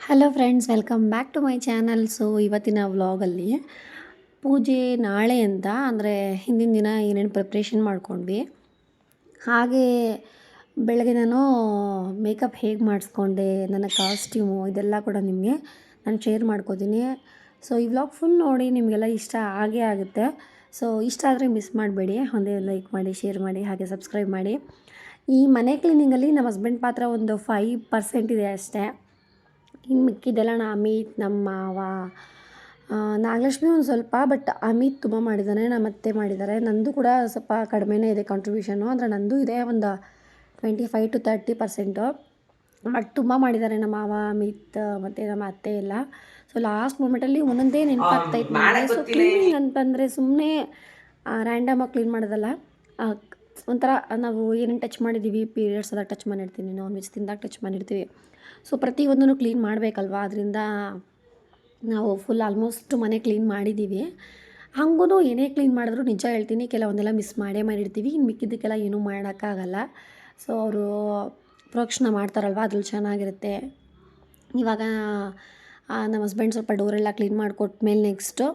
Hello friends, welcome back to my channel. So ಇವತ್ತಿನ ವ್ಲಾಗಲ್ಲಿ ಪೂಜೆ ನಾಳೆ ಅಂತ ಅಂದರೆ ಹಿಂದಿನ ದಿನ ಏನೇನು ಪ್ರಿಪ್ರೇಷನ್ ಮಾಡ್ಕೊಂಡ್ವಿ, ಹಾಗೆ ಬೆಳಗ್ಗೆ ನಾನು ಮೇಕಪ್ ಹೇಗೆ ಮಾಡಿಸ್ಕೊಂಡೆ, ನನ್ನ ಕಾಸ್ಟ್ಯೂಮು ಇದೆಲ್ಲ ಕೂಡ ನಿಮಗೆ ನಾನು ಶೇರ್ ಮಾಡ್ಕೋತೀನಿ. ಸೊ ಈ ವ್ಲಾಗ್ ಫುಲ್ ನೋಡಿ, ನಿಮಗೆಲ್ಲ ಇಷ್ಟ ಆಗೇ ಆಗುತ್ತೆ. ಸೊ ಇಷ್ಟ ಆದರೆ ಮಿಸ್ ಮಾಡಬೇಡಿ, ಒಂದೇ ಲೈಕ್ ಮಾಡಿ, ಶೇರ್ ಮಾಡಿ, ಹಾಗೆ ಸಬ್ಸ್ಕ್ರೈಬ್ ಮಾಡಿ. ಈ ಮನೆ ಕ್ಲೀನಿಂಗಲ್ಲಿ ನಮ್ಮ ಹಸ್ಬೆಂಡ್ ಪಾತ್ರ ಒಂದು 5% ಇದೆ ಅಷ್ಟೇ. ಇನ್ನು ಮಿಕ್ಕಿದ್ದೆಲ್ಲ ಅಮಿತ್, ನಮ್ಮ ಮಾವ, ನಾಗಲಕ್ಷ್ಮಿ ಒಂದು ಸ್ವಲ್ಪ, ಬಟ್ ಅಮಿತ್ ತುಂಬ ಮಾಡಿದ್ದಾನೆ, ನಮ್ಮ ಅತ್ತೆ ಮಾಡಿದ್ದಾರೆ. ನಂದು ಕೂಡ ಸ್ವಲ್ಪ ಕಡಿಮೆನೇ ಇದೆ ಕಾಂಟ್ರಿಬ್ಯೂಷನು, ಅಂದರೆ ನಂದು ಇದೆ ಒಂದು 25-30%. ಬಟ್ ತುಂಬ ಮಾಡಿದ್ದಾರೆ ನಮ್ಮ ಮಾವ, ಅಮಿತ್ ಮತ್ತು ನಮ್ಮ ಅತ್ತೆ ಎಲ್ಲ. ಸೊ ಲಾಸ್ಟ್ ಮೂಮೆಂಟಲ್ಲಿ ಒಂದೊಂದೇ ನೆನಪಾಗ್ತಾಯಿತ್ತು ನನಗೆ. ಸೊ ಕ್ಲೀನಿಂಗ್ ಅಂತಂದರೆ ಸುಮ್ಮನೆ ರ್ಯಾಂಡಮಾಗಿ ಕ್ಲೀನ್ ಮಾಡೋದಲ್ಲ, ಒಂಥರ ನಾವು ಏನೇನು ಟಚ್ ಮಾಡಿದ್ದೀವಿ, ಪೀರಿಯಡ್ಸ್ ಅದಾಗ ಟಚ್ ಮಾಡಿರ್ತೀನಿ, ನಾನ್ ವೆಜ್ ತಿಂದಾಗ ಟಚ್ ಮಾಡಿರ್ತೀವಿ. ಸೊ ಪ್ರತಿಯೊಂದನ್ನು ಕ್ಲೀನ್ ಮಾಡಬೇಕಲ್ವ, ಅದರಿಂದ ನಾವು ಫುಲ್ ಆಲ್ಮೋಸ್ಟ್ ಮನೆ ಕ್ಲೀನ್ ಮಾಡಿದ್ದೀವಿ. ಹಂಗೂ ಏನೇ ಕ್ಲೀನ್ ಮಾಡಿದ್ರು ನಿಜ ಹೇಳ್ತೀನಿ, ಕೆಲವೊಂದೆಲ್ಲ ಮಿಸ್ ಮಾಡೇ ಮಾಡಿರ್ತೀವಿ. ಇನ್ನು ಮಿಕ್ಕಿದ್ದಕ್ಕೆಲ್ಲ ಏನೂ ಮಾಡೋಕ್ಕಾಗಲ್ಲ. ಸೊ ಅವರು ಪ್ರೋಕ್ಷಣೆ ಮಾಡ್ತಾರಲ್ವ, ಅದ್ರಲ್ಲಿ ಚೆನ್ನಾಗಿರುತ್ತೆ. ಇವಾಗ ನಮ್ಮ ಹಸ್ಬೆಂಡ್ ಸ್ವಲ್ಪ ಡೋರೆಲ್ಲ ಕ್ಲೀನ್ ಮಾಡಿಕೊಟ್ಮೇಲೆ ನೆಕ್ಸ್ಟು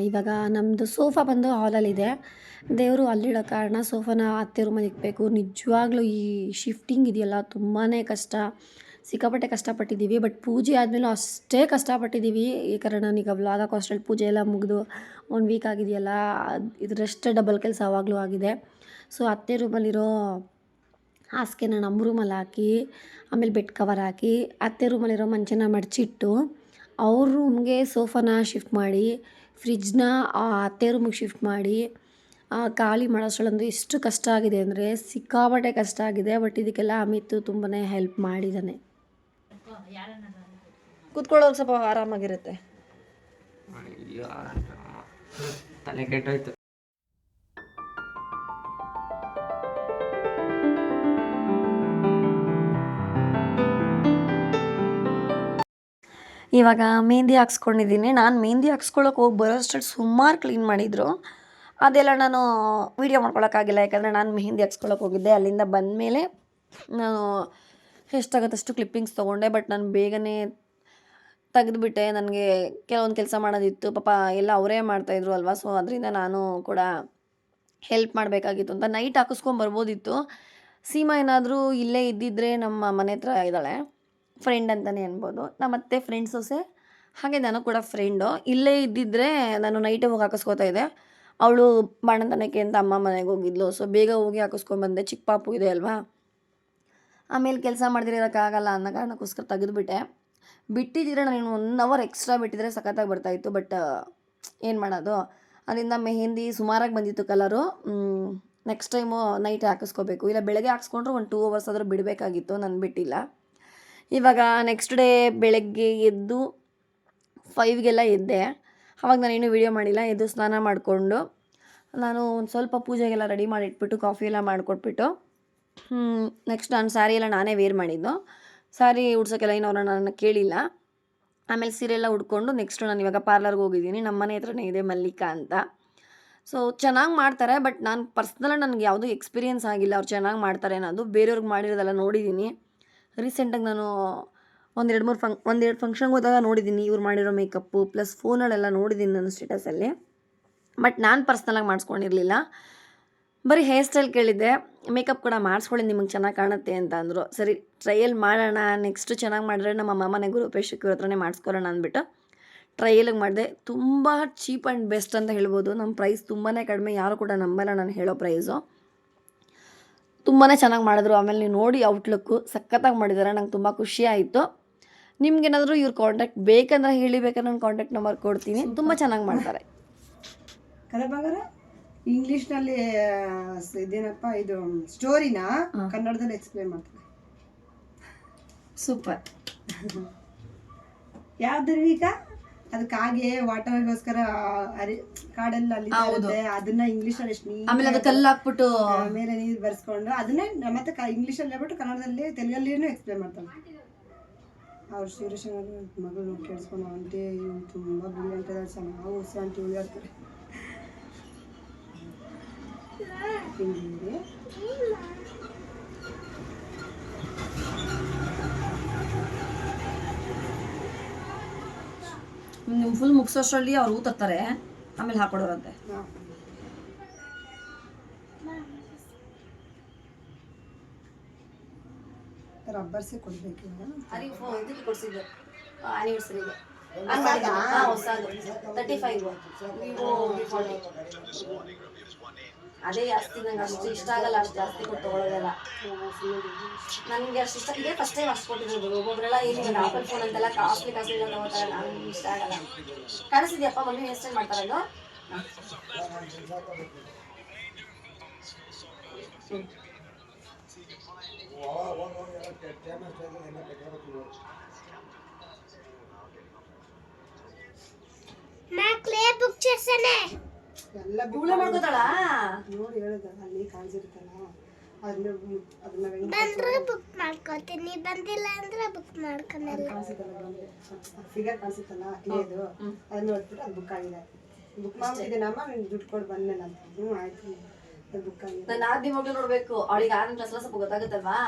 ಇವಾಗ ನಮ್ಮದು ಸೋಫಾ ಬಂದು ಹಾಲಲ್ಲಿದೆ. ದೇವರು ಅಲ್ಲಿಡೋ ಕಾರಣ ಸೋಫಾನ ಅತ್ತೆ ರೂಮಲ್ಲಿ ಇಡಬೇಕು. ನಿಜವಾಗ್ಲೂ ಈ ಶಿಫ್ಟಿಂಗ್ ಇದೆಯಲ್ಲ ತುಂಬಾ ಕಷ್ಟ, ಸಿಕ್ಕಾಪಟ್ಟೆ ಕಷ್ಟಪಟ್ಟಿದ್ದೀವಿ. ಬಟ್ ಪೂಜೆ ಆದಮೇಲೂ ಅಷ್ಟೇ ಕಷ್ಟಪಟ್ಟಿದ್ದೀವಿ. ಈ ಕಾರಣ ನಾನೀಗ ವ್ಲಾಗ್ ಹಾಕೋ ಅಷ್ಟರಲ್ಲಿ ಪೂಜೆ ಎಲ್ಲ ಮುಗಿದು 1 ವೀಕ್ ಆಗಿದೆಯಲ್ಲ, ಇದರಷ್ಟೇ ಡಬಲ್ ಕೆಲಸ ಆವಾಗಲೂ ಆಗಿದೆ. ಸೊ ಅತ್ತೆ ರೂಮಲ್ಲಿರೋ ಹಾಸಿಗೆನ ನಮ್ಮ ರೂಮಲ್ಲಿ ಹಾಕಿ, ಆಮೇಲೆ ಬೆಡ್ ಕವರ್ ಹಾಕಿ, ಅತ್ತೆ ರೂಮಲ್ಲಿರೋ ಮಂಚನ ಮಡಚಿಟ್ಟು, ಅವ್ರ ರೂಮ್ಗೆ ಸೋಫಾನ ಶಿಫ್ಟ್ ಮಾಡಿ, ಫ್ರಿಜ್ನ ಅತ್ತೆ ರೂಮಿಗೆ ಶಿಫ್ಟ್ ಮಾಡಿ, ಖಾಲಿ ಮಾಡೋಷ್ಟರಲ್ಲಂದು ಎಷ್ಟು ಕಷ್ಟ ಆಗಿದೆ ಅಂದರೆ ಸಿಕ್ಕಾಪಟ್ಟೆ ಕಷ್ಟ ಆಗಿದೆ. ಬಟ್ ಇದಕ್ಕೆಲ್ಲ ಅಮಿತ್ ತುಂಬಾ ಹೆಲ್ಪ್ ಮಾಡಿದ್ದಾನೆ. ಕೂತ್ಕೊಳ್ಳೋದು ಸ್ವಲ್ಪ ಆರಾಮಾಗಿರುತ್ತೆ. ತಲೆ ಕೆಟ್ಟೋಯ್ತು. ಇವಾಗ ಮೆಹಂದಿ ಹಾಕ್ಸ್ಕೊಂಡಿದ್ದೀನಿ. ನಾನು ಮೆಹಂದಿ ಹಾಕ್ಸ್ಕೊಳ್ಳೋಕೆ ಹೋಗಿ ಬರೋಷ್ಟರಲ್ಲಿ ಸುಮಾರು ಕ್ಲೀನ್ ಮಾಡಿದರು. ಅದೆಲ್ಲ ನಾನು ವೀಡಿಯೋ ಮಾಡ್ಕೊಳಕ್ಕಾಗಿಲ್ಲ, ಯಾಕಂದರೆ ನಾನು ಮೆಹಂದಿ ಹಾಕ್ಸ್ಕೊಳ್ಳೋಕೆ ಹೋಗಿದ್ದೆ. ಅಲ್ಲಿಂದ ಬಂದಮೇಲೆ ನಾನು ಎಷ್ಟಾಗತ್ತಷ್ಟು ಕ್ಲಿಪ್ಪಿಂಗ್ಸ್ ತೊಗೊಂಡೆ. ಬಟ್ ನಾನು ಬೇಗನೆ ತೆಗೆದುಬಿಟ್ಟೆ, ನನಗೆ ಕೆಲವೊಂದು ಕೆಲಸ ಮಾಡೋದಿತ್ತು. ಪಾಪ ಎಲ್ಲ ಅವರೇ ಮಾಡ್ತಾಯಿದ್ರು ಅಲ್ವಾ, ಸೊ ಅದರಿಂದ ನಾನು ಕೂಡ ಹೆಲ್ಪ್ ಮಾಡಬೇಕಾಗಿತ್ತು ಅಂತ ನೈಟ್ ಹಾಕಿಸ್ಕೊಂಬರ್ಬೋದಿತ್ತು. ಸೀಮಾ ಏನಾದರೂ ಇಲ್ಲೇ ಇದ್ದಿದ್ದರೆ, ನಮ್ಮ ಮನೆ ಹತ್ರ ಇದ್ದಾಳೆ, ಫ್ರೆಂಡ್ ಅಂತಲೇ ಅನ್ಬೋದು. ನಮ್ಮ ಅತ್ತೆ ಫ್ರೆಂಡ್ ಸೊಸೆ, ಹಾಗೆ ನಾನು ಕೂಡ ಫ್ರೆಂಡು. ಇಲ್ಲೇ ಇದ್ದಿದ್ದರೆ ನಾನು ನೈಟೇ ಹೋಗಿ ಹಾಕಿಸ್ಕೋತಾ ಇದ್ದೆ. ಅವಳು ಬಾಣಂತನಕ್ಕೆ ಅಂತ ಅಮ್ಮ ಮನೆಗೆ ಹೋಗಿದ್ಲು. ಸೊ ಬೇಗ ಹೋಗಿ ಹಾಕಿಸ್ಕೊಂಬಂದೆ, ಚಿಕ್ಕ ಪಾಪು ಇದೆ ಅಲ್ವಾ. ಆಮೇಲೆ ಕೆಲಸ ಮಾಡ್ದಿರೋಕ್ಕಾಗಲ್ಲ ಅನ್ನೋ ಕಾರಣಕ್ಕೋಸ್ಕರ ತೆಗೆದುಬಿಟ್ಟೆ. ಬಿಟ್ಟಿದ್ದರೆ ನಾನು 1 ಅವರ್ ಎಕ್ಸ್ಟ್ರಾ ಬಿಟ್ಟಿದ್ರೆ ಸಖತ್ತಾಗಿ ಬರ್ತಾಯಿತ್ತು. ಬಟ್ ಏನು ಮಾಡೋದು, ಅದರಿಂದ ಮೆಹಂದಿ ಸುಮಾರಾಗಿ ಬಂದಿತ್ತು ಕಲರು. ನೆಕ್ಸ್ಟ್ ಟೈಮು ನೈಟ್ ಹಾಕಿಸ್ಕೋಬೇಕು, ಇಲ್ಲ ಬೆಳಗ್ಗೆ ಹಾಕ್ಸ್ಕೊಂಡ್ರೆ ಒಂದು 2 ಅವರ್ಸ್ ಆದರೂ ಬಿಡಬೇಕಾಗಿತ್ತು. ನಾನು ಬಿಟ್ಟಿಲ್ಲ. ಇವಾಗ ನೆಕ್ಸ್ಟ್ ಡೇ ಬೆಳಗ್ಗೆ ಎದ್ದು 5ಗೆಲ್ಲ ಎದ್ದೆ. ಆವಾಗ ನಾನೇನು ವೀಡಿಯೋ ಮಾಡಿಲ್ಲ. ಎದ್ದು ಸ್ನಾನ ಮಾಡಿಕೊಂಡು ನಾನು ಒಂದು ಸ್ವಲ್ಪ ಪೂಜೆಗೆಲ್ಲ ರೆಡಿ ಮಾಡಿಟ್ಬಿಟ್ಟು, ಕಾಫಿ ಎಲ್ಲ ಮಾಡಿಕೊಟ್ಬಿಟ್ಟು, ನೆಕ್ಸ್ಟ್ ನಾನು ಸ್ಯಾರಿ ಎಲ್ಲ ನಾನೇ ವೇರ್ ಮಾಡಿದ್ದು. ಸ್ಯಾರಿ ಉಡ್ಸೋಕ್ಕೆಲ್ಲ ಇನ್ನವ್ರನ್ನ ನಾನು ಕೇಳಿಲ್ಲ. ಆಮೇಲೆ ಸೀರೆ ಎಲ್ಲ ಉಟ್ಕೊಂಡು ನೆಕ್ಸ್ಟು ನಾನು ಇವಾಗ ಪಾರ್ಲರ್ಗೆ ಹೋಗಿದ್ದೀನಿ. ನಮ್ಮ ಮನೆ ಹತ್ರನೇ ಇದೆ ಮಲ್ಲಿಕಾ ಅಂತ. ಸೊ ಚೆನ್ನಾಗಿ ಮಾಡ್ತಾರೆ. ಬಟ್ ನಾನು ಪರ್ಸ್ನಲಾಗಿ ನನಗೆ ಯಾವುದೂ ಎಕ್ಸ್ಪೀರಿಯೆನ್ಸ್ ಆಗಿಲ್ಲ ಅವ್ರು ಚೆನ್ನಾಗಿ ಮಾಡ್ತಾರೆ ಅನ್ನೋದು. ಬೇರೆಯವ್ರಿಗೆ ಮಾಡಿರೋದೆಲ್ಲ ನೋಡಿದ್ದೀನಿ. ರೀಸೆಂಟಾಗಿ ನಾನು ಒಂದೆರಡು ಫಂಕ್ಷನ್ಗೆ ಹೋದಾಗ ನೋಡಿದ್ದೀನಿ ಇವ್ರು ಮಾಡಿರೋ ಮೇಕಪ್ಪು, ಪ್ಲಸ್ ಫೋನಲ್ಲೆಲ್ಲ ನೋಡಿದ್ದೀನಿ ನಾನು ಸ್ಟೇಟಸಲ್ಲಿ. ಬಟ್ ನಾನು ಪರ್ಸ್ನಲಾಗಿ ಮಾಡಿಸ್ಕೊಂಡಿರಲಿಲ್ಲ. ಬರೀ ಹೇರ್ ಸ್ಟೈಲ್ ಕೇಳಿದ್ದೆ, ಮೇಕಪ್ ಕೂಡ ಮಾಡಿಸ್ಕೊಳ್ಳಿ ನಿಮಗೆ ಚೆನ್ನಾಗಿ ಕಾಣುತ್ತೆ ಅಂತ ಅಂದರು. ಸರಿ ಟ್ರಯಲ್ ಮಾಡೋಣ, ನೆಕ್ಸ್ಟು ಚೆನ್ನಾಗಿ ಮಾಡಿದ್ರೆ ನಮ್ಮ ಅಮ್ಮನೆ ಗುರುಪೇಶಕ್ಕೆ ಇವ್ರ ಹತ್ರನೇ ಮಾಡಿಸ್ಕೊಳ್ಳೋಣ ಅಂದ್ಬಿಟ್ಟು ಟ್ರಯಲಿಗೆ ಮಾಡಿದೆ. ತುಂಬ ಚೀಪ್ ಆ್ಯಂಡ್ ಬೆಸ್ಟ್ ಅಂತ ಹೇಳ್ಬೋದು. ನಮ್ಮ ಪ್ರೈಸ್ ತುಂಬಾ ಕಡಿಮೆ, ಯಾರು ಕೂಡ ನಂಬಲ್ಲ ನಾನು ಹೇಳೋ ಪ್ರೈಸು. ತುಂಬಾ ಚೆನ್ನಾಗಿ ಮಾಡಿದ್ರು. ಆಮೇಲೆ ನೀವು ನೋಡಿ ಔಟ್ಲುಕ್ಕು ಸಖತ್ತಾಗಿ ಮಾಡಿದ್ದಾರೆ, ನಂಗೆ ತುಂಬ ಖುಷಿ ಆಯಿತು. ನಿಮ್ಗೇನಾದರೂ ಇವ್ರ ಕಾಂಟ್ಯಾಕ್ಟ್ ಬೇಕಂದ್ರೆ ಹೇಳಿ, ಬೇಕಾದ್ರೆ ನಾನು ಕಾಂಟ್ಯಾಕ್ಟ್ ನಂಬರ್ ಕೊಡ್ತೀನಿ. ತುಂಬ ಚೆನ್ನಾಗಿ ಮಾಡ್ತಾರೆ. ಕಲಬಂಗಾರ ಇಂಗ್ಲೀಷ್ನಲ್ಲಿ ಇದೇನಪ್ಪ ಇದು ಸ್ಟೋರಿನ ಕನ್ನಡದಲ್ಲಿ ಎಕ್ಸ್ಪ್ಲೇನ್ ಮಾಡ್ತಾರೆ. ಸೂಪರ್. ಯಾವ್ದರ್ವೀಗ ಅದಕ್ಕಾಗೆ ವಾಟರ್ಗೋಸ್ಕರ ಕಾಡಲ್ಲಿ ಅಲ್ಲಿ ಅದನ್ನ ಇಂಗ್ಲೀಷಲ್ಲಿ ಎಷ್ಟು ಆಮೇಲೆ ಅದು ಕಲ್ಲು ಹಾಕ್ಬಿಟ್ಟು ಮೇಲೆ ನೀರು ಬರ್ಸ್ಕೊಂಡು ಅದನ್ನೇ ಮತ್ತೆ ಇಂಗ್ಲೀಷಲ್ಲಿ ಹೇಳ್ಬಿಟ್ಟು ಕನ್ನಡದಲ್ಲಿ ತೆಲುಗಲ್ಲಿನೂ ಎಕ್ಸ್ಪ್ಲೇನ್ ಮಾಡ್ತಾರೆ. ಅವ್ರು ಶಿವರೇಶ್ ಮಗಳು ಕೇಳಿಸ್ಕೊಂಡು ಆಂಟಿ ತುಂಬ ಬ್ರಿಲಿಯಂಟ್ ಇದ್ದಾರೆ, ಚೆನ್ನಾಗಿ ಉಸಿ ಆಂಟಿ ಉಳಿಯಾಡ್ತಾರೆ. ಹಿಂಗೆ ನೀವು ಫುಲ್ ಮುಗಿಸೋಷ್ಟರಲ್ಲಿ ಅವ್ರು ಊತರ್ತಾರೆ, ಆಮೇಲೆ ಹಾಕೊಡೋರಂತೆ. ರಬ್ಬರ್ಸೇ ಕೊಡ್ಬೇಕು. ಇದಕ್ಕೆ ಕೊಡ್ಸಿದ್ದು ಆನಿವರ್ಸರಿಗೆ ಹೊಸದು 35 ಅದೇ ಜಾಸ್ತಿ. ನಂಗೆ ಅಷ್ಟು ಇಷ್ಟ ಆಗಲ್ಲ, ಅಷ್ಟು ಜಾಸ್ತಿ ಕೊಟ್ಟು ತಗೊಳ್ಳೋದೆಲ್ಲ. ನನಗೆ ಅಷ್ಟು ಇಷ್ಟ ಇದೆ. ಫಸ್ಟ್ ಟೈಮ್ ಅಷ್ಟು ಕೊಟ್ಟಿರೋದು. ಒಬ್ಬೊಬ್ಬರೆಲ್ಲ ಏನು ಆಪಲ್ ಫೋನ್ ಅಂತೆಲ್ಲ ಕಾಸ್ಟ್ಲಿ ಎಲ್ಲ ತಗೋತಾರೆ. ನನಗೆ ಇಷ್ಟ ಆಗಲ್ಲ. ಕಾಣಿಸಿದ್ಯಪ್ಪ ಮಮ್ಮಿ ಹೇರ್ ಸ್ಟೈಲ್ ಮಾಡ್ತಾರಲ್ಲ. ಎಲ್ಲ ಧೂಳು ಮಾಡ್ಕೋತಾಳ ನೋಡಿ ಹೇಳುದ ಅಲ್ಲಿ ಕಾಣಿಸಿರುತ್ತಲ್ಲ ಅದನ್ನ ಬುಕ್ ಮಾಡ್ಕೋತೀನಿ, ಬಂದಿಲ್ಲ ಅಂದ್ರೆ ಬುಕ್ ಮಾಡ್ಕೊಂಡಲ್ಲ. ಫಿಗರ್ ಕಾಣಿಸುತ್ತಲ್ಲ ಇದು ಅದನ್ನ ನೋಡ್ಬಿಟ್ಟು ಅದು ಬುಕ್ ಆಗಿದೆ. ಬುಕ್ ಮಾಡ್ತಿದ್ದೇನಮ್ಮ, ನೀನು ದುಡ್ಡು ಕೊಡು ಬಂದ್ಮೇಲೆ ಅಂತ. ಆಯ್ತು, ಬುಕ್ ಆಗಿದೆ. ನನ್ನ ಆದ್ನಿ ಮಗಳು ನೋಡ್ಬೇಕು. ಅವಳಿಗೆ 6ನೇ ಕ್ಲಾಸ್ ಸ್ವಲ್ಪ ಗೊತ್ತಾಗುತ್ತಲ್ವಾ,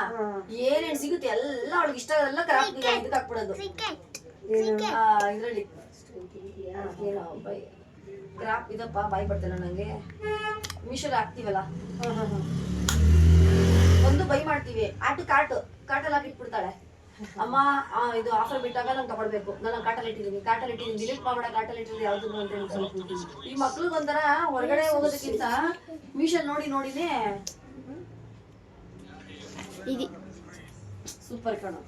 ಏನೇನ್ ಸಿಗುತ್ತೆ ಎಲ್ಲ ಅವಳಿಗೆ ಇಷ್ಟ ಎಲ್ಲ ಕರಾಕ್ಟ್ ಇದಕ್ಕೆ ಹಾಕ್ಬಿಡೋದು. ಇದ್ರಲ್ಲಿ ಏನೋ ಕ್ರಾಪ್ ಇದಪ್ಪ, ಬಾಯಿ ಬರ್ತಲ್ಲ ನಂಗೆ. ಮೀಶೋಲ್ಲಿ ಹಾಕ್ತಿವಲ್ಲ, ಒಂದು ಬೈ ಮಾಡ್ತೀವಿ, ಕಾಟಲ್ಲಿ ಹಾಕಿಟ್ಬಿಡ್ತಾಳೆ. ಅಮ್ಮ ಇದು ಆಫರ್ ಬಿಟ್ಟಾಗ ನಂಗೆ ತಗೊಳ್ಬೇಕು, ನಾನು ಕಾಟಲ್ಲಿ ಇಟ್ಟಿದ್ದೀನಿ ಡಿಲೀಟ್ ಮಾಡ್ಬೇಡ, ಕಾಟಲ್ಲಿ ಇಟ್ಟಿದ್ದೀನಿ ಯಾವ್ದು ಅಂತ ಹೇಳ್ತಾರೆ. ಈ ಮಕ್ಳಿಗೆ ಒಂಥರ ಹೊರಗಡೆ ಹೋಗೋದಕ್ಕಿಂತ ಮೀಶೋಲ್ಲಿ ನೋಡಿನೇ ಸೂಪರ್ ಕಣೋ.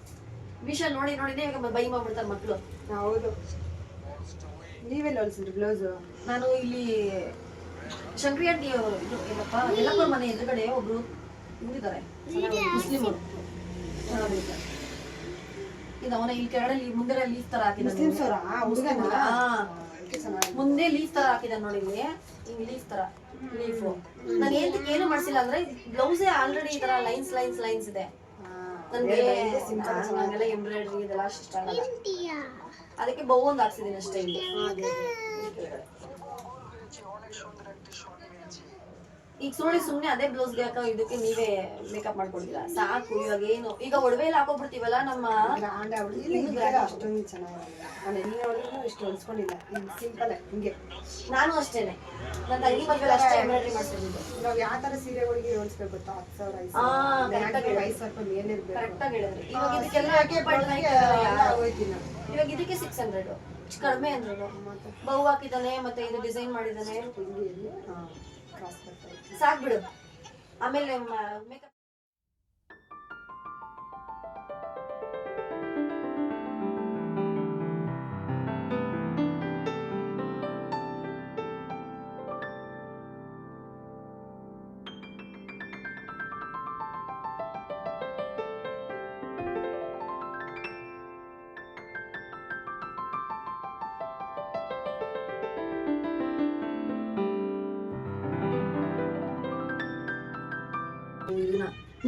ಮೀಶೋಲ್ಲಿ ನೋಡಿನೇ ಈಗ ಬೈ ಮಾಡ್ಬಿಡ್ತಾರೆ ಮಕ್ಕಳು. ಹೌದು. ನೀವೆಲ್ಲ ಹೊಲಿಸಿದ್ರಿ ಬ್ಲೌಸು? ನಾನು ಇಲ್ಲಿ ಶಂಕರಿ ಆಂಟಿ ಇದು ಏನಪ್ಪ ಯಲ್ಲಪ್ಪನ ಮನೆ ಎದುರುಗಡೆ ಒಬ್ರು ಇದ್ದಾರೆ ಮುಸ್ಲಿಮರು. ಇದು ಅವನ ಇಲ್ಲಿ ಕೆಳಗಡೆ ಮುಂದೆ ಲೀಫ್ ತರ ಹಾಕಿದ್ದಾನೆ. ಮುಂದೆ ಲೀಫ್ ತರ ಹಾಕಿದ್ದಾನೆ ನೋಡಿ, ಇಲ್ಲಿ ಹಿಂಗ್ ಲೀಫ್ ತರ ಲೀಫು. ನಾನು ಏನು ಮಾಡ್ಸಿಲ್ಲ ಅಂದ್ರೆ ಬ್ಲೌಸೇ ಆಲ್ರೆಡಿ ಈ ತರ ಲೈನ್ಸ್ ಇದೆ. ನನಗೆಲ್ಲ ಎಂಬ್ರಾಯ್ಡ್ರಿ ಇದೆಲ್ಲ ಅಷ್ಟು ಇಷ್ಟ ಆಗಲ್ಲ, ಅದಕ್ಕೆ ಬೌ ಒಂದು ಹಾಕ್ಸಿದೀನಿ ಅಷ್ಟೇ ಇಲ್ಲಿ. ಈಗ ಸುಮ್ಮನೆ ಅದೇ ಬ್ಲೌಸ್ಗೆ ಹಾಕೋ ಇದಕ್ಕೆ ನೀವೇ ಮೇಕಪ್ ಮಾಡ್ಕೊಡ್ತೀರಾ ಸಾಕು. ಇವಾಗ ಏನು ಈಗ ಒಡವೆ ಎಲ್ಲ ಹಾಕೋಬಿಡ್ತೀವಲ್ಲ ನಮ್ಮ ಅಷ್ಟೊಂದು ಚೆನ್ನಾಗಿಲ್ಲ. ಸಿಂಪಲ್ ಹಿಂಗೆ. ನಾನು ಅಷ್ಟೇನೆ, ನನ್ನ ತಂಗಿ ಮದುವೆ ಅಷ್ಟೇ ಎಂಬ್ರಾಯ್ಡ್ರಿ ಮಾಡ್ಸಿದ್ದು. ನಾವು ಯಾವ ತರ ಸೀರೆಗಳಿಗೆ ಹೋಲಿಸ್ಬೇಕು ಗೊತ್ತಾ? 10,000 5,000 ಮೇಲೆ ಇರ್ಬೇಕು. ಕರೆಕ್ಟಾಗಿ ಹೇಳಿದ್ರಿ. ಇವಾಗ ಇದಕ್ಕೆಲ್ಲ ಇವಾಗ ಇದಕ್ಕೆ 600 ಕಡಿಮೆ ಅಂದ್ರು. ಬೌ ಹಾಕಿದ್ದಾನೆ, ಮತ್ತೆ ಇದು ಡಿಸೈನ್ ಮಾಡಿದ್ದಾನೆ, ಸಾಕ್ಬಿಡು. ಆಮೇಲೆ ಮೇಕಪ್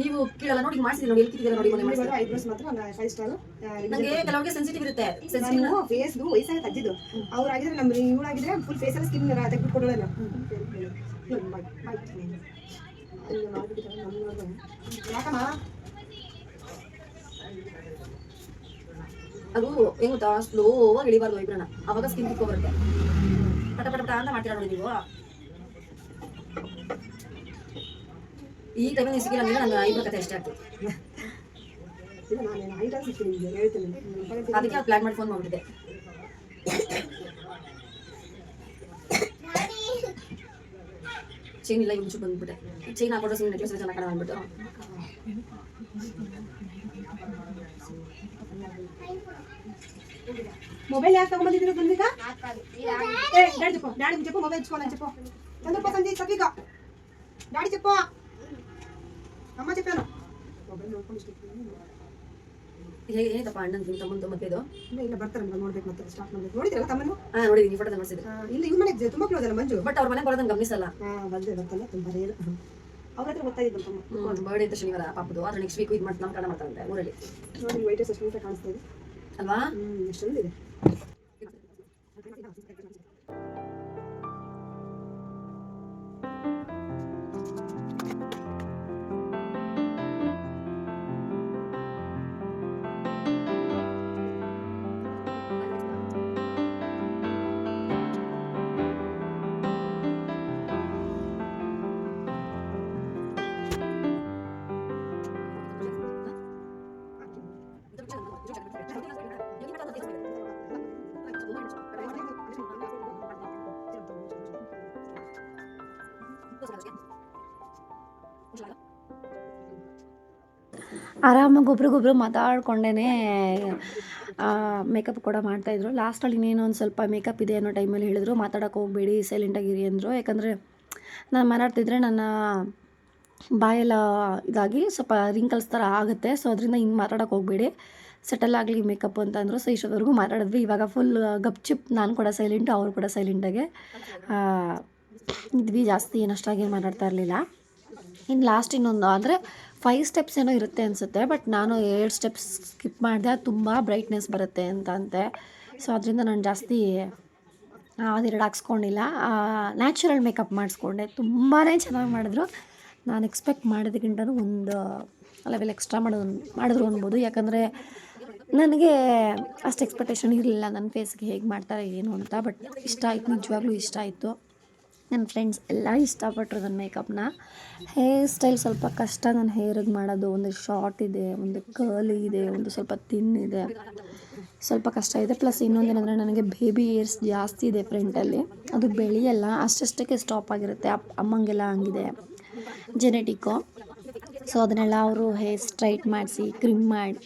ನೀವು ಕೀಳಲ್ಲ ನೋಡಿ, ಮಾಡಿಸಿದ್ರೆ ನೋಡಿ, ಎಲ್ಲಿ ಕಿತ್ತಿದ್ದೀರಾ ನೋಡಿ. ಐಬ್ರೋಸ್ ಮಾತ್ರ 5 ಸ್ಟಾರ್. ನನಗೆ ಕೆಲವರಿಗೆ ಸೆನ್ಸಿಟಿವ್ ಇರುತ್ತೆ. ಫೇಸ್ದು ವಯಸ್ಸಾಗಿ ತಜ್ಜಿದ್ದು ಅವ್ರು ಆಗಿದ್ರೆ ನಮ್ಮ ಇವಳಾಗಿದ್ರೆ ಫುಲ್ ಫೇಸಲ್ಲಿ ಸ್ಕಿನ್ ತೆಗೆದು ಕೊಡೋಲ್ಲ. ಯಾಕಮ್ಮ ಅದು ಹೆಂಗ್ ಗೊತ್ತಾ, ಸ್ಲೋ ಆಗಿ ಇಳಿಬಾರ್ದು ಐಬ್ರೋನ, ಅವಾಗ ಸ್ಕಿನ್ ಕಿತ್ಕೊ ಬರುತ್ತೆ. ಪಟ ಅಂತ ಮಾಡ್ತೀರಾ ನೋಡಿ ನೀವು. ಈ ಟೈಮಲ್ಲಿ ನೀವು ಸಿಕ್ಕಿಲ್ಲ ಅಂದ್ರೆ ನನ್ನ ಐಬ್ರೋ ಕತೆ ಎಷ್ಟೇ ಆಗ್ತದೆ. ಅದಕ್ಕೆ ಪ್ಲಾನ್ ಮಾಡಿ ಫೋನ್ ಮಾಡ್ಬಿಟ್ಟಿದೆ. ಚೈನ್ ಇಲ್ಲ, ಇವ್ ಬಂದ್ಬಿಟ್ಟೆ. ಚೈನ್ ಹಾಕೊಡ್ರೆ ಸುಮ್ಮನೆ ನೆಕ್ಲೆಸ್ ಚೆನ್ನಾಗಿ ಕಾಣ ಅಂದ್ಬಿಟ್ಟು ಮೊಬೈಲ್ ಯಾಕೆ ತಗೊಂಡ್ಬಂದಿದ್ದೀರಿ? ಬಂದೀಗ ಡ್ಯಾಡಿ చెప్పు ಮೊಬೈಲ್ ಇಚ್ಕೊ ನಾನು చెప్పు ಚಂದ್ರಪ್ಪ ಸಂಜೆ ಸತ್ವಿಕ ಡ್ಯಾಡಿ చెప్పు ಅಮ್ಮ చెప్పాను ಮೊಬೈಲ್ ನೋಡ್ಕೊಂಡು ಏನಪ್ಪ ಅಣ್ಣನ ತಮ್ಮಂದು ಮತ್ತೇದು ಇಲ್ಲ ಬರ್ತಾರೆ ನೋಡ್ಬೇಕು, ಮತ್ತೆ ಸ್ಟಾರ್ಟ್ ಮಾಡ್ಬೇಕು. ನೋಡಿದ್ರಲ್ಲ ತಮ್ಮನ್ನು? ನೋಡಿದೀನಿ, ಫೋಟೋ ತೋರಿಸಿದ್ರು. ಇಲ್ಲ ಇವ್ ಮನೆಗೆ ತುಂಬಾ ಕ್ಲೋಸ್ ಅಲ್ಲ ಮಂಜು, ಬಟ್ ಅವ್ರ ಮನೆ ಬರೋದನ್ನ ಗಮನಿಸಲ್ಲ. ಬರ್ತಲ್ಲ ತುಂಬಾ ರೇರ್. ಅವ್ರ ಹತ್ರ ಗೊತ್ತಾಗಿದ್ದು ತಮ್ಮ ಬರ್ಡೇ ಅಂತ ಶನಿವಾರ ಪಾಪದು, ಆದ್ರೆ ನೆಕ್ಸ್ಟ್ ವೀಕ್ ಇದು ಮಾಡ್ತಾ ನಾಮಕರಣ ಮಾಡ್ತಾರಂತೆ ಊರಲ್ಲಿ. ನೋಡಿ ವೈಟ್ ಎಷ್ಟು ನೀಟಾಗಿ ಕಾಣಿಸ್ತಾ ಇದೆ ಅಲ್ವಾ? ಎಷ್ಟೊಂದಿದೆ. ಆರಾಮಾಗಿ ಒಬ್ರಿಗೊಬ್ರು ಮಾತಾಡ್ಕೊಂಡೇ ಮೇಕಪ್ ಕೂಡ ಮಾಡ್ತಾಯಿದ್ರು. ಲಾಸ್ಟಲ್ಲಿ ಇನ್ನೇನು ಒಂದು ಸ್ವಲ್ಪ ಮೇಕಪ್ ಇದೆ ಅನ್ನೋ ಟೈಮಲ್ಲಿ ಹೇಳಿದ್ರು, ಮಾತಾಡೋಕೆ ಹೋಗಬೇಡಿ, ಸೈಲೆಂಟಾಗಿರಿ ಅಂದರು. ಯಾಕಂದರೆ ನಾನು ಮಾತಾಡ್ತಿದ್ರೆ ನನ್ನ ಬಾಯೆಲ್ಲ ಇದಾಗಿ ಸ್ವಲ್ಪ ರಿಂಕಲ್ಸ್ ಥರ ಆಗುತ್ತೆ. ಸೊ ಅದರಿಂದ ಹಿಂಗೆ ಮಾತಾಡೋಕೆ ಹೋಗಬೇಡಿ, ಸೆಟಲ್ ಆಗಲಿ ಮೇಕಪ್ ಅಂತ ಅಂದರು. ಸೊ ಇಷ್ಟೊತ್ತವರೆಗೂ ಮಾತಾಡಿದ್ವಿ. ಇವಾಗ ಫುಲ್ ಗಪ್ಚಿಪ್, ನಾನು ಕೂಡ ಸೈಲೆಂಟು, ಅವರು ಕೂಡ ಸೈಲೆಂಟಾಗೆ ಇದ್ವಿ. ಜಾಸ್ತಿ ಏನಷ್ಟಾಗಿ ಮಾತಾಡ್ತಾ ಇರಲಿಲ್ಲ. ಇನ್ನು ಲಾಸ್ಟ್ ಇನ್ನೊಂದು ಅಂದರೆ 5 ಸ್ಟೆಪ್ಸ್ ಏನೋ ಇರುತ್ತೆ ಅನಿಸುತ್ತೆ, ಬಟ್ ನಾನು 2 ಸ್ಟೆಪ್ಸ್ ಸ್ಕಿಪ್ ಮಾಡಿದೆ. ಅದು ತುಂಬ ಬ್ರೈಟ್ನೆಸ್ ಬರುತ್ತೆ ಅಂತ ಅಂತೆ. ಸೊ ಅದರಿಂದ ನಾನು ಜಾಸ್ತಿ ಅದೆರಡು ಹಾಕ್ಸ್ಕೊಂಡಿಲ್ಲ. Natural makeup ಮಾಡಿಸ್ಕೊಂಡೆ. ತುಂಬಾ ಚೆನ್ನಾಗಿ ಮಾಡಿದ್ರು. ನಾನು ಎಕ್ಸ್ಪೆಕ್ಟ್ ಮಾಡೋದಕ್ಕಿಂತಲೂ ಒಂದು ಲೆವೆಲ್ ಎಕ್ಸ್ಟ್ರಾ ಮಾಡಿದ್ರು ಅನ್ಬೋದು. ಯಾಕಂದರೆ ನನಗೆ ಅಷ್ಟು ಎಕ್ಸ್ಪೆಕ್ಟೇಷನ್ ಇರಲಿಲ್ಲ ನನ್ನ ಫೇಸ್ಗೆ ಹೇಗೆ ಮಾಡ್ತಾರೆ ಏನು ಅಂತ. ಬಟ್ ಇಷ್ಟ ಆಯಿತು, ನಿಜವಾಗ್ಲೂ ಇಷ್ಟ ಆಯಿತು. ನನ್ನ ಫ್ರೆಂಡ್ಸ್ ಎಲ್ಲ ಇಷ್ಟಪಟ್ಟರು ನನ್ನ ಮೇಕಪ್ನ. ಹೇರ್ ಸ್ಟೈಲ್ ಸ್ವಲ್ಪ ಕಷ್ಟ ನನ್ನ ಹೇರಿಗೆ ಮಾಡೋದು. ಒಂದು ಶಾರ್ಟ್ ಇದೆ, ಒಂದು ಕರ್ಲಿ ಇದೆ, ಒಂದು ಸ್ವಲ್ಪ ತಿನ್ ಇದೆ, ಸ್ವಲ್ಪ ಕಷ್ಟ ಇದೆ. ಪ್ಲಸ್ ಇನ್ನೊಂದೇನೆಂದರೆ ನನಗೆ ಬೇಬಿ ಏರ್ಸ್ ಜಾಸ್ತಿ ಇದೆ ಫ್ರಂಟಲ್ಲಿ. ಅದು ಬೆಳೆಯಲ್ಲ, ಅಷ್ಟಷ್ಟಕ್ಕೆ ಸ್ಟಾಪ್ ಆಗಿರುತ್ತೆ. ಅಮ್ಮಂಗೆಲ್ಲ ಹಂಗಿದೆ, ಜೆನೆಟಿಕ್ಕು. ಸೊ ಅದನ್ನೆಲ್ಲ ಅವರು ಹೇರ್ ಸ್ಟ್ರೈಟ್ ಮಾಡಿಸಿ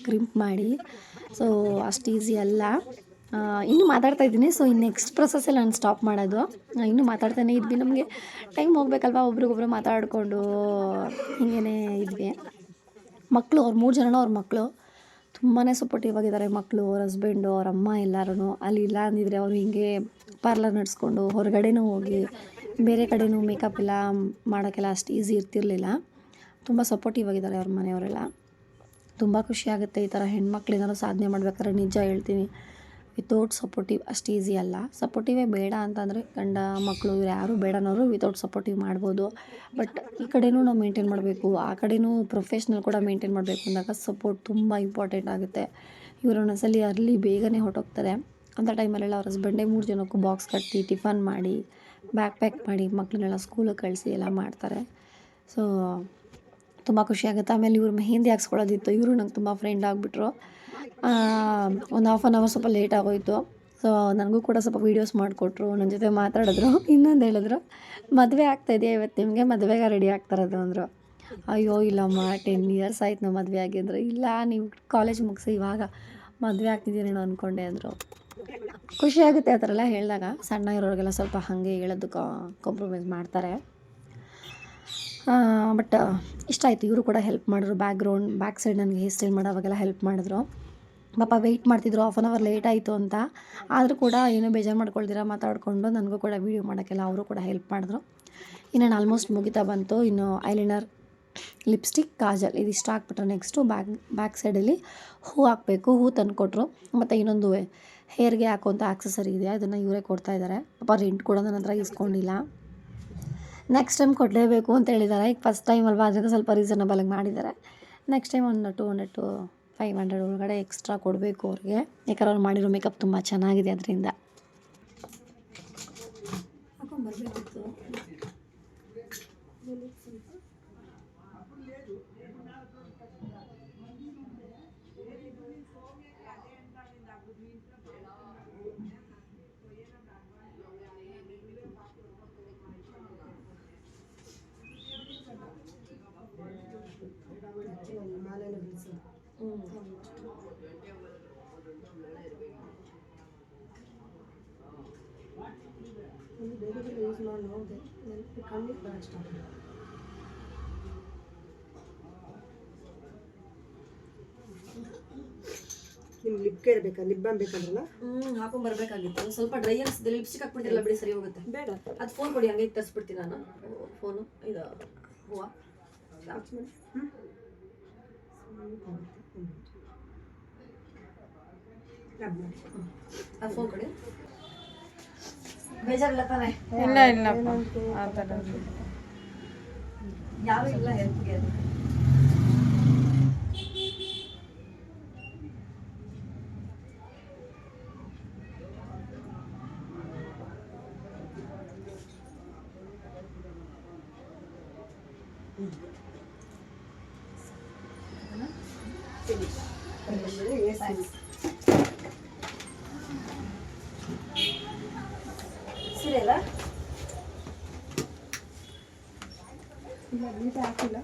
ಕ್ರಿಂಪ್ ಮಾಡಿ ಸೊ ಅಷ್ಟು ಈಸಿ ಅಲ್ಲ. ಇನ್ನೂ ಮಾತಾಡ್ತಾ ಇದ್ದೀನಿ. ಸೊ ಇನ್ನು ನೆಕ್ಸ್ಟ್ ಪ್ರೊಸೆಸ್ಸಲ್ಲಿ ನಾನು ಸ್ಟಾಪ್ ಮಾಡೋದು. ಇನ್ನೂ ಮಾತಾಡ್ತಾನೇ ಇದ್ವಿ. ನಮಗೆ ಟೈಮ್ ಹೋಗ್ಬೇಕಲ್ವ, ಒಬ್ರಿಗೊಬ್ರು ಮಾತಾಡಿಕೊಂಡು ಹೀಗೇ ಇದ್ವಿ. ಮಕ್ಕಳು ಅವ್ರು 3 ಜನನೂ ಅವ್ರ ಮಕ್ಕಳು ತುಂಬಾ ಸಪೋರ್ಟಿವ್ ಆಗಿದ್ದಾರೆ. ಮಕ್ಕಳು, ಅವ್ರ ಹಸ್ಬೆಂಡು, ಅವ್ರ ಅಮ್ಮ ಎಲ್ಲರೂ. ಅಲ್ಲಿ ಇಲ್ಲ ಅಂದಿದ್ರೆ ಅವರು ಹೀಗೆ ಪಾರ್ಲರ್ ನಡೆಸ್ಕೊಂಡು ಹೊರಗಡೆನೂ ಹೋಗಿ ಬೇರೆ ಕಡೆನೂ ಮೇಕಪ್ ಎಲ್ಲ ಮಾಡೋಕ್ಕೆಲ್ಲ ಅಷ್ಟು ಈಸಿ ಇರ್ತಿರಲಿಲ್ಲ. ತುಂಬ ಸಪೋರ್ಟಿವ್ ಆಗಿದ್ದಾರೆ ಅವ್ರ ಮನೆಯವರೆಲ್ಲ. ತುಂಬ ಖುಷಿಯಾಗುತ್ತೆ ಈ ಥರ ಹೆಣ್ಮಕ್ಳೇನಾದ್ರು ಸಾಧನೆ ಮಾಡ್ಬೇಕಾದ್ರೆ. ನಿಜ ಹೇಳ್ತೀನಿ, ವಿತೌಟ್ ಸಪೋರ್ಟಿವ್ ಅಷ್ಟು ಈಸಿ ಅಲ್ಲ. ಸಪೋರ್ಟಿವೇ ಬೇಡ ಅಂತಂದರೆ ಗಂಡ ಮಕ್ಕಳು ಇವ್ರು ಯಾರೂ ಬೇಡನವರು ವಿತೌಟ್ ಸಪೋರ್ಟಿವ್ ಮಾಡ್ಬೋದು. ಬಟ್ ಈ ಕಡೆನೂ ನಾವು ಮೇಂಟೈನ್ ಮಾಡಬೇಕು, ಆ ಕಡೆನೂ ಪ್ರೊಫೆಷ್ನಲ್ ಕೂಡ ಮೇಂಟೈನ್ ಮಾಡಬೇಕು ಅಂದಾಗ ಸಪೋರ್ಟ್ ತುಂಬ ಇಂಪಾರ್ಟೆಂಟ್ ಆಗುತ್ತೆ. ಇವರು ಒಂದೊಂದ್ಸಲಿ ಅರ್ಲಿ ಬೇಗನೆ ಹೊರಟೋಗ್ತಾರೆ. ಅಂಥ ಟೈಮಲ್ಲೆಲ್ಲ ಅವ್ರ ಹಸ್ಬೆಂಡೇ 3 ಜನಕ್ಕೂ ಬಾಕ್ಸ್ ಕಟ್ಟಿ, ಟಿಫನ್ ಮಾಡಿ, ಬ್ಯಾಗ್ ಪ್ಯಾಕ್ ಮಾಡಿ, ಮಕ್ಕಳನ್ನೆಲ್ಲ ಸ್ಕೂಲಿಗೆ ಕಳಿಸಿ ಎಲ್ಲ ಮಾಡ್ತಾರೆ. ಸೊ ತುಂಬ ಖುಷಿಯಾಗುತ್ತೆ. ಆಮೇಲೆ ಇವರು ಮೆಹಂದಿ ಹಾಕ್ಸ್ಕೊಳ್ಳೋದಿತ್ತು. ಇವರು ನಂಗೆ ತುಂಬ ಫ್ರೆಂಡ್ ಆಗಿಬಿಟ್ರು. ಒಂದು ಹಾಫ್ ಆನ್ ಅವರ್ ಸ್ವಲ್ಪ ಲೇಟ್ ಆಗೋಯಿತು. ಸೊ ನನಗೂ ಕೂಡ ಸ್ವಲ್ಪ ವೀಡಿಯೋಸ್ ಮಾಡಿಕೊಟ್ರು, ನನ್ನ ಜೊತೆ ಮಾತಾಡಿದ್ರು. ಇನ್ನೊಂದು ಹೇಳಿದ್ರು, ಮದುವೆ ಆಗ್ತಾಯಿದೆಯಾ ಇವತ್ತು ನಿಮಗೆ, ಮದುವೆಗೆ ರೆಡಿ ಆಗ್ತಾರದು ಅಂದರು. ಅಯ್ಯೋ ಇಲ್ಲಮ್ಮ, 10 ಇಯರ್ಸ್ ಆಯ್ತು ನಾವು ಮದುವೆ ಆಗಿದ್ರು. ಇಲ್ಲ, ನೀವು ಕಾಲೇಜ್ ಮುಗಿಸಿ ಇವಾಗ ಮದುವೆ ಆಗ್ತಿದ್ದೀರೇನೋ ಅಂದ್ಕೊಂಡೆ ಅಂದರು. ಖುಷಿಯಾಗುತ್ತೆ ಆ ಥರ ಎಲ್ಲ ಹೇಳಿದಾಗ. ಸಣ್ಣ ಇರೋರಿಗೆಲ್ಲ ಸ್ವಲ್ಪ ಹಾಗೆ ಹೇಳೋದು ಕಾಂಪ್ರಮೈಸ್ ಮಾಡ್ತಾರೆ. ಬಟ್ ಇಷ್ಟ ಆಯಿತು. ಇವರು ಕೂಡ ಹೆಲ್ಪ್ ಮಾಡಿದ್ರು. ಬ್ಯಾಕ್ ಸೈಡ್ ನನಗೆ ಹೇರ್ ಸ್ಟೈಲ್ ಮಾಡೋವಾಗೆಲ್ಲ ಹೆಲ್ಪ್ ಮಾಡಿದ್ರು. ಪಾಪ ವೆಯ್ಟ್ ಮಾಡ್ತಿದ್ರು, ಹಾಫ್ ಆನ್ ಅವರ್ ಲೇಟ್ ಆಯಿತು ಅಂತ. ಆದರೂ ಕೂಡ ಏನೂ ಬೇಜಾರು ಮಾಡ್ಕೊಳ್ದಿರ ಮಾತಾಡಿಕೊಂಡು ನನಗೂ ಕೂಡ ವೀಡಿಯೋ ಮಾಡೋಕ್ಕೆಲ್ಲ ಅವರು ಕೂಡ ಹೆಲ್ಪ್ ಮಾಡಿದ್ರು. ಇನ್ನು ನಾನು ಆಲ್ಮೋಸ್ಟ್ ಮುಗಿತಾ ಬಂತು. ಇನ್ನು ಐಲೈನರ್, ಲಿಪ್ಸ್ಟಿಕ್, ಕಾಜಲ್ ಇದಿಷ್ಟು ಹಾಕ್ಬಿಟ್ರೆ ನೆಕ್ಸ್ಟು ಬ್ಯಾಕ್ ಸೈಡಲ್ಲಿ ಹೂ ಹಾಕಬೇಕು. ಹೂ ತಂದು ಕೊಟ್ಟರು. ಮತ್ತು ಇನ್ನೊಂದು ಹೇರ್ಗೆ ಹಾಕುವಂಥ ಆಕ್ಸೆಸರಿ ಇದೆ, ಅದನ್ನು ಇವರೇ ಕೊಡ್ತಾಯಿದ್ದಾರೆ. ಪಾಪ ರೆಂಟ್ ಕೂಡ ನನ್ನ ಹತ್ರ ಇಸ್ಕೊಂಡಿಲ್ಲ. ನೆಕ್ಸ್ಟ್ ಟೈಮ್ ಕೊಡಲೇಬೇಕು ಅಂತ ಹೇಳಿದ್ದಾರೆ. ಈಗ ಫಸ್ಟ್ ಟೈಮ್ ಅಲ್ವಾ, ಅದರಿಂದ ಸ್ವಲ್ಪ ರೀಸನಬಲಾಗಿ ಮಾಡಿದ್ದಾರೆ. ನೆಕ್ಸ್ಟ್ ಟೈಮ್ ಒಂದು 200 to 500 ಒಳಗಡೆ ಎಕ್ಸ್ಟ್ರಾ ಕೊಡಬೇಕು ಅವ್ರಿಗೆ. ಯಾಕಂದ್ರೆ ಅವ್ರು ಮಾಡಿರೋ ಮೇಕಪ್ ತುಂಬ ಚೆನ್ನಾಗಿದೆ. ಅದರಿಂದ ಹಾಕೊಂಡ್ಬರ್ಬೇಕಿತ್ತು. ಬೇರೆ ಯೂಸ್ ಮಾಡಿ ನೋಡಿದೆ, ಕಣ್ಣಿಗೆ ಬರೋಕ್ಕೆ ಸ್ಟಾರ್ಟ್ ಆಗಿದೆ. ನಿಮ್ಗೆ ಲಿಪ್ಗೆ ಇರಬೇಕಾ, ಲಿಪ್ ಬಾಮ್ ಬೇಕಂದ್ರಲ್ಲ, ಹಾಕೊಂಡ್ಬರ್ಬೇಕಾಗಿತ್ತು. ಸ್ವಲ್ಪ ಡ್ರೈ ಅನಿಸಿದೆ. ಲಿಪ್ಸ್ಟಿಕ್ ಹಾಕ್ಬಿಟ್ಟಿರಲ್ಲ ಬಿಡಿ, ಸರಿ ಹೋಗುತ್ತೆ. ಬೇಡ ಅದು ಫೋನ್ ಕೊಡಿ, ಹಂಗೆ ತರಿಸ್ಬಿಡ್ತೀನಿ ನಾನು. ಫೋನು ಇದು ಹೂವು ಅದು ಫೋನ್ ಕೊಡಿ. ಬೇಜಾರಿಲ್ಲ ತಾನೆ? ಇಲ್ಲ ಆ ಥರ ಯಾರೂ ಇಲ್ಲ ಹೆಲ್ಪ್ಗೆ. ಸೀರೆ ಅಲ್ಲ ಇಲ್ಲ ನೀಟ್ ಹಾಕಿಲ್ಲ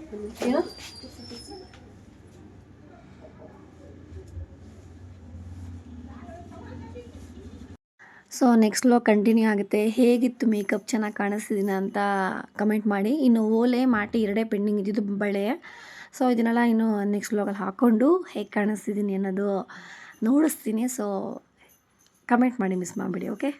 ಏನು ಸೊ ನೆಕ್ಸ್ಟ್ ವ್ಲಾಗ್ ಕಂಟಿನ್ಯೂ ಆಗುತ್ತೆ. ಹೇಗಿತ್ತು ಮೇಕಪ್, ಚೆನ್ನಾಗಿ ಕಾಣಿಸ್ತಿದ್ದೀನ ಅಂತ ಕಮೆಂಟ್ ಮಾಡಿ. ಇನ್ನು ಓಲೆ ಮಾಟಿ ಎರಡೇ ಪೆಂಡಿಂಗ್ ಇದ್ದಿದ್ದು ಬಳೆ. ಸೊ ಇದನ್ನೆಲ್ಲ ಇನ್ನು ನೆಕ್ಸ್ಟ್ ವ್ಲಾಗಲ್ಲಿ ಹಾಕ್ಕೊಂಡು ಹೇಗೆ ಕಾಣಿಸ್ತಿದ್ದೀನಿ ಅನ್ನೋದು ನೋಡಿಸ್ತೀನಿ. ಸೊ ಕಮೆಂಟ್ ಮಾಡಿ, ಮಿಸ್ ಮಾಡಿಬಿಡಿ. ಓಕೆ.